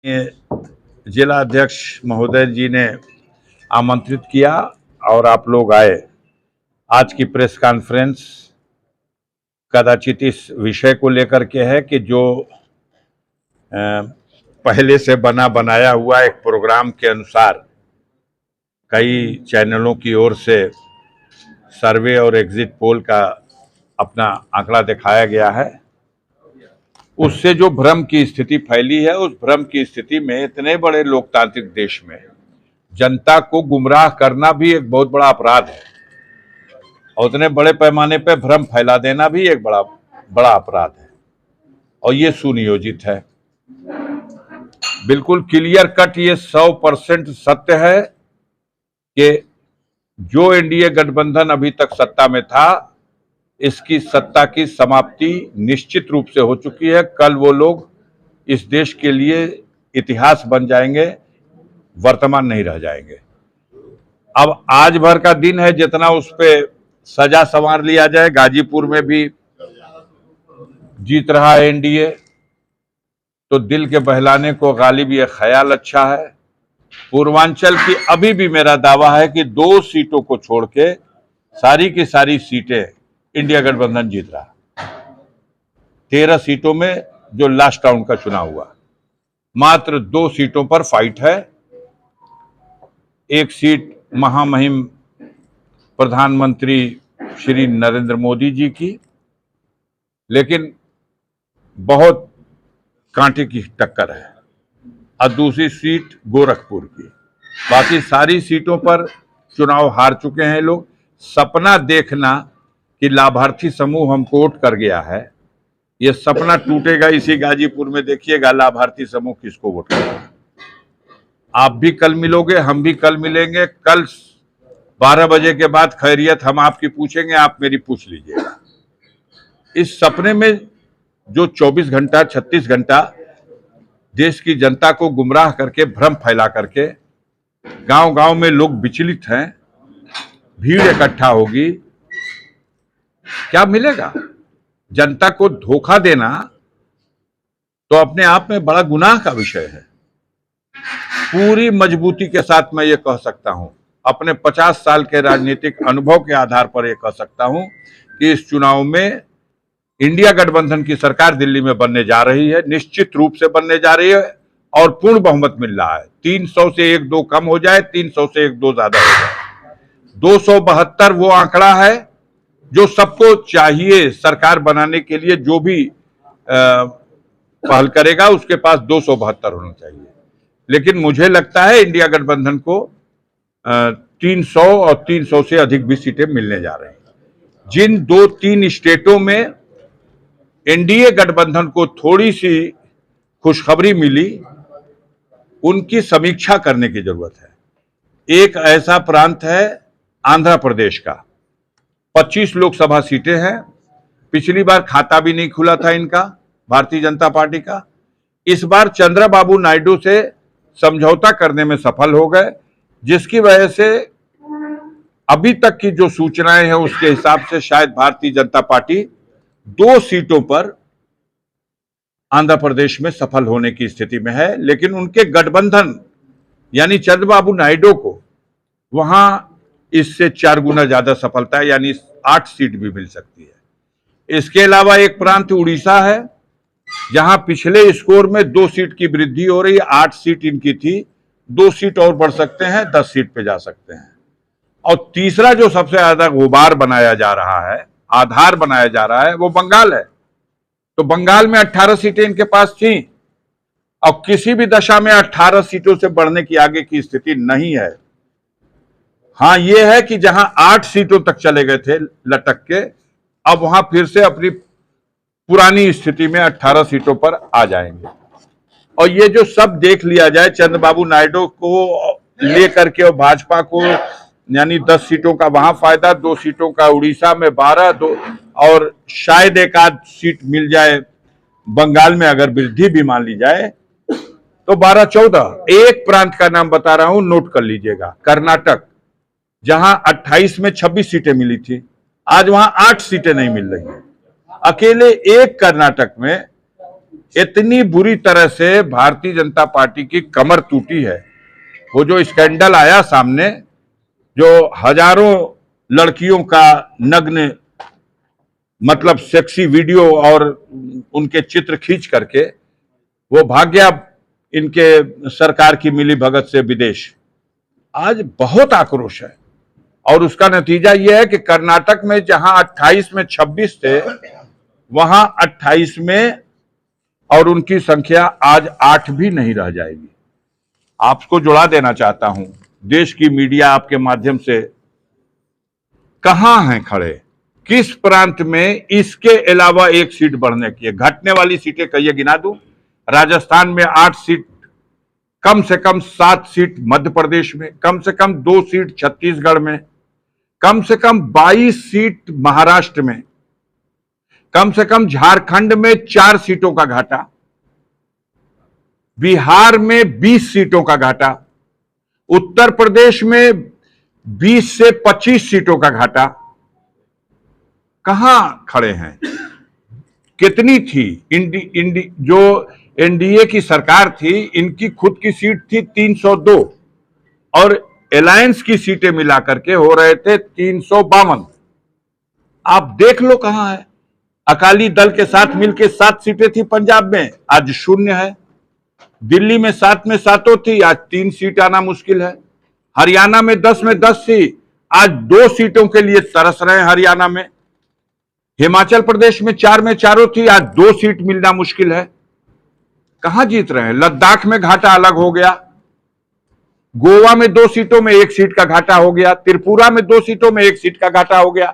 जिला अध्यक्ष महोदय जी ने आमंत्रित किया और आप लोग आए। आज की प्रेस कॉन्फ्रेंस कदाचित इस विषय को लेकर के है कि जो पहले से बना बनाया हुआ एक प्रोग्राम के अनुसार कई चैनलों की ओर से सर्वे और एग्जिट पोल का अपना आंकड़ा दिखाया गया है। उससे जो भ्रम की स्थिति फैली है, उस भ्रम की स्थिति में इतने बड़े लोकतांत्रिक देश में जनता को गुमराह करना भी एक बहुत बड़ा अपराध है और उतने बड़े पैमाने पर भ्रम फैला देना भी एक बड़ा अपराध है और ये सुनियोजित है। बिल्कुल क्लियर कट ये 100% सत्य है कि जो एनडीए गठबंधन अभी तक सत्ता में था, इसकी सत्ता की समाप्ति निश्चित रूप से हो चुकी है। कल वो लोग इस देश के लिए इतिहास बन जाएंगे, वर्तमान नहीं रह जाएंगे। अब आज भर का दिन है, जितना उस पे सजा संवार लिया जाए। गाजीपुर में भी जीत रहा है एनडीए, तो दिल के बहलाने को गालिब ये ख्याल अच्छा है। पूर्वांचल की अभी भी मेरा दावा है कि 2 सीटों को छोड़ के सारी की सारी सीटें इंडिया गठबंधन जीत रहा। 13 सीटों में जो लास्ट राउंड का चुनाव हुआ, मात्र 2 सीटों पर फाइट है। एक सीट महामहिम प्रधानमंत्री श्री नरेंद्र मोदी जी की, लेकिन बहुत कांटे की टक्कर है, और दूसरी सीट गोरखपुर की। बाकी सारी सीटों पर चुनाव हार चुके हैं लोग। सपना देखना कि लाभार्थी समूह हमको वोट कर गया है, ये सपना टूटेगा इसी गाजीपुर में। देखिएगा लाभार्थी समूह किसको वोट करेगा। आप भी कल मिलोगे, हम भी कल मिलेंगे। कल 12 बजे के बाद खैरियत हम आपकी पूछेंगे, आप मेरी पूछ लीजिएगा। इस सपने में जो 24 घंटा 36 घंटा देश की जनता को गुमराह करके, भ्रम फैला करके गांव गांव में लोग विचलित हैं, भीड़ इकट्ठा होगी, क्या मिलेगा? जनता को धोखा देना तो अपने आप में बड़ा गुनाह का विषय है। पूरी मजबूती के साथ मैं ये कह सकता हूं, अपने 50 साल के राजनीतिक अनुभव के आधार पर यह कह सकता हूं कि इस चुनाव में इंडिया गठबंधन की सरकार दिल्ली में बनने जा रही है, निश्चित रूप से बनने जा रही है और पूर्ण बहुमत मिल रहा है। 300 से 1-2 कम हो जाए, 300 से 1-2 ज्यादा हो जाए। 272 वो आंकड़ा है जो सबको चाहिए। सरकार बनाने के लिए जो भी पहल करेगा उसके पास 272 होना चाहिए, लेकिन मुझे लगता है इंडिया गठबंधन को 300 और 300 से अधिक भी सीटें मिलने जा रही हैं। जिन 2-3 स्टेटों में एनडीए गठबंधन को थोड़ी सी खुशखबरी मिली, उनकी समीक्षा करने की जरूरत है। एक ऐसा प्रांत है आंध्र प्रदेश का, 25 लोकसभा सीटें हैं। पिछली बार खाता भी नहीं खुला था इनका, भारतीय जनता पार्टी का। इस बार चंद्रबाबू नायडू से समझौता करने में सफल हो गए, जिसकी वजह से अभी तक की जो सूचनाएं हैं उसके हिसाब से शायद भारतीय जनता पार्टी 2 सीटों पर आंध्र प्रदेश में सफल होने की स्थिति में है। लेकिन उनके गठबंधन यानी चंद्रबाबू नायडू को वहां इससे 4 गुना ज्यादा सफलता है, यानी 8 सीट भी मिल सकती है। इसके अलावा एक प्रांत उड़ीसा है, जहां पिछले स्कोर में 2 सीट की वृद्धि हो रही है। 8 सीट इनकी थी, 2 सीट और बढ़ सकते हैं, 10 सीट पे जा सकते हैं। और तीसरा जो सबसे ज्यादा गुबार बनाया जा रहा है, आधार बनाया जा रहा है, वो बंगाल है। तो बंगाल में 18 सीटें इनके पास थी और किसी भी दशा में 18 सीटों से बढ़ने की आगे की स्थिति नहीं है। हां, यह है कि जहां 8 सीटों तक चले गए थे लटक के, अब वहां फिर से अपनी पुरानी स्थिति में 18 सीटों पर आ जाएंगे। और ये जो सब देख लिया जाए, चंद्रबाबू नायडू को लेकर के और भाजपा को, यानी 10 सीटों का वहां फायदा, 2 सीटों का उड़ीसा में, 12 और शायद एक आध सीट मिल जाए बंगाल में, अगर वृद्धि भी मान ली जाए तो 12-14। एक प्रांत का नाम बता रहा हूं, नोट कर लीजिएगा, कर्नाटक, जहां 28 में 26 सीटें मिली थी, आज वहां 8 सीटें नहीं मिल रही हैं। अकेले एक कर्नाटक में इतनी बुरी तरह से भारतीय जनता पार्टी की कमर टूटी है। वो जो स्कैंडल आया सामने, जो हजारों लड़कियों का नग्न मतलब सेक्सी वीडियो और उनके चित्र खींच करके वो भाग गया इनके सरकार की मिली भगत से विदेश। आज बहुत आक्रोश है और उसका नतीजा यह है कि कर्नाटक में जहां 28 में 26 थे, वहां 28 में और उनकी संख्या आज 8 भी नहीं रह जाएगी। आपको जुड़ा देना चाहता हूं, देश की मीडिया आपके माध्यम से कहां हैं खड़े, किस प्रांत में इसके अलावा एक सीट बढ़ने की है। घटने वाली सीटें कहिए, गिना दूं। राजस्थान में 8 सीट, कम से कम 7 सीट मध्य प्रदेश में, कम से कम 2 सीट छत्तीसगढ़ में, कम से कम 22 सीट महाराष्ट्र में, कम से कम झारखंड में 4 सीटों का घाटा, बिहार में 20 सीटों का घाटा, उत्तर प्रदेश में 20 से 25 सीटों का घाटा। कहां खड़े हैं? कितनी थी जो एनडीए की सरकार थी, इनकी खुद की सीट थी 302 और अलायंस की सीटें मिलाकर के हो रहे थे 352। आप देख लो कहां है। अकाली दल के साथ मिलकर 7 सीटें थी पंजाब में, आज 0 है। दिल्ली में 7 में 7 थी, आज 3 सीट आना मुश्किल है। हरियाणा में 10 थी, आज 2 सीटों के लिए तरस रहे हैं हरियाणा में। हिमाचल प्रदेश में 4 में 4 थी, आज 2 सीट मिलना मुश्किल है। कहां जीत रहे हैं? लद्दाख में घाटा अलग हो गया, गोवा में 2 सीटों में 1 सीट का घाटा हो गया, त्रिपुरा में 2 सीटों में 1 सीट का घाटा हो गया।